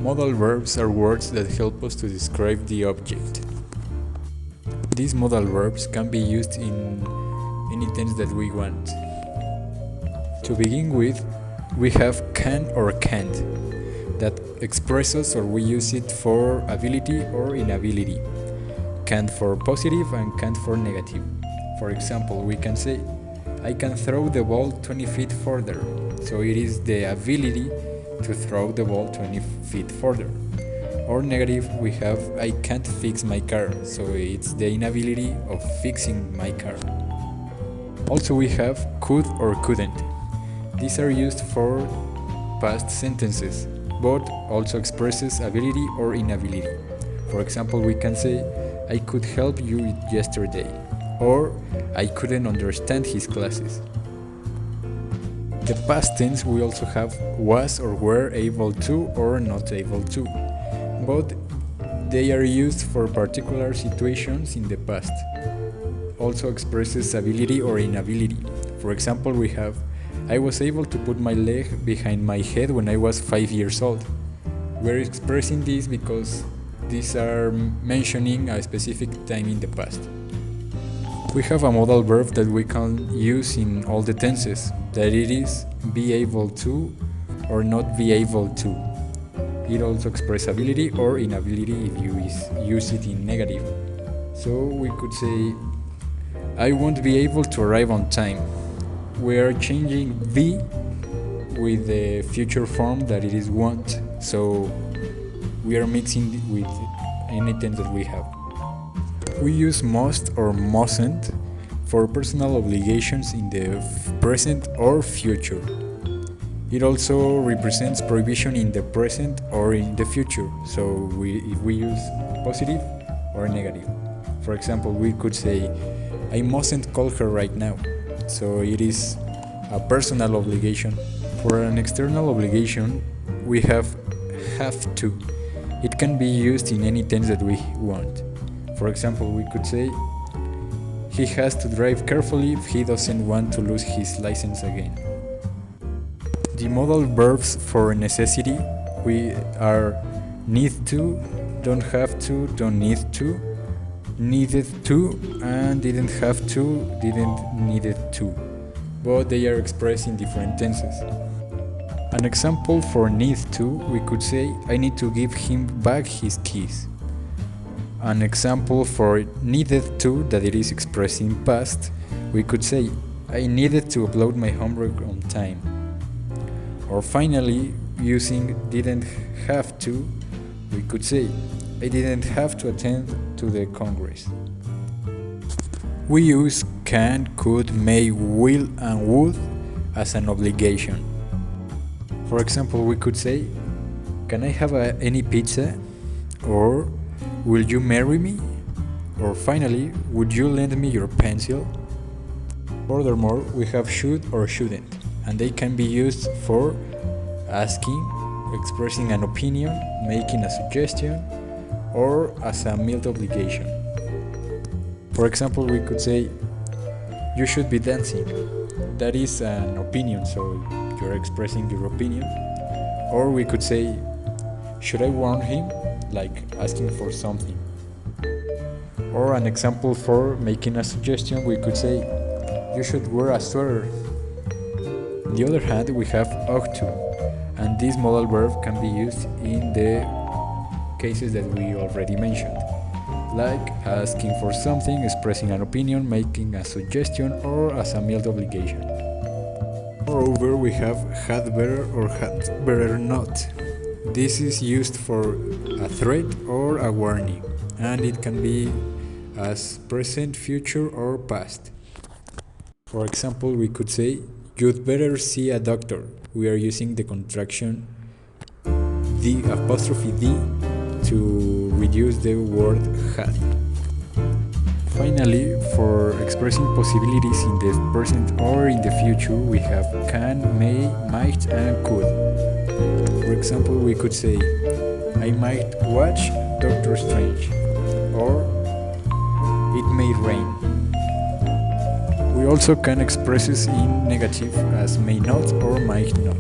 Modal verbs are words that help us to describe the object. These modal verbs can be used in any tense that we want. To begin with, we have can or can't, that expresses or we use it for ability or inability. Can't for positive and can't for negative. For example, we can say, I can throw the ball 20 feet further. So it is the ability to throw the ball 20 feet further. Or negative, we have I can't fix my car, so it's the inability of fixing my car. Also we have could or couldn't. These are used for past sentences, but also expresses ability or inability. For example, we can say I could help you yesterday, or I couldn't understand his classes. The past tense we also have was or were able to or not able to, but they are used for particular situations in the past. Also expresses ability or inability. For example, we have I was able to put my leg behind my head when I was 5 years old. We're expressing this because these are mentioning a specific time in the past. We have a modal verb that we can use in all the tenses, that it is be able to or not be able to. It also expresses ability or inability if you use it in negative. So we could say, I won't be able to arrive on time. We are changing be with the future form that it is won't, so we are mixing with any tense that we have. We use must or mustn't for personal obligations in the present or future. It also represents prohibition in the present or in the future, so if we use positive or negative. For example, we could say, I mustn't call her right now, so it is a personal obligation. For an external obligation, we have to. It can be used in any tense that we want. For example, we could say, he has to drive carefully if he doesn't want to lose his license again. The modal verbs for necessity we are need to, don't have to, don't need to, needed to, and didn't have to, didn't needed to. But they are expressed in different tenses. An example for need to, we could say, I need to give him back his keys. An example for needed to, that it is expressed in past, we could say, I needed to upload my homework on time. Or finally, using didn't have to, we could say, I didn't have to attend to the Congress. We use can, could, may, will, and would as an obligation. For example, we could say, can I have any pizza? Or, will you marry me? Or finally, would you lend me your pencil? Furthermore, we have should or shouldn't, and they can be used for asking, expressing an opinion, making a suggestion, or as a mild obligation. For example, we could say, you should be dancing. That is an opinion, so you're expressing your opinion. Or we could say, should I warn him? Like asking for something. Or an example for making a suggestion, we could say, you should wear a sweater. On the other hand, we have ought to, and this modal verb can be used in the cases that we already mentioned, like asking for something, expressing an opinion, making a suggestion, or as a mild obligation. Moreover, we have had better or had better not. This is used for a threat or a warning, and it can be as present, future, or past. For example, we could say, you'd better see a doctor. We are using the contraction the apostrophe D to reduce the word had. Finally, for expressing possibilities in the present or in the future, we have can, may, might, and could. For example, we could say, I might watch Doctor Strange, or it may rain. We also can express it in negative as may not or might not.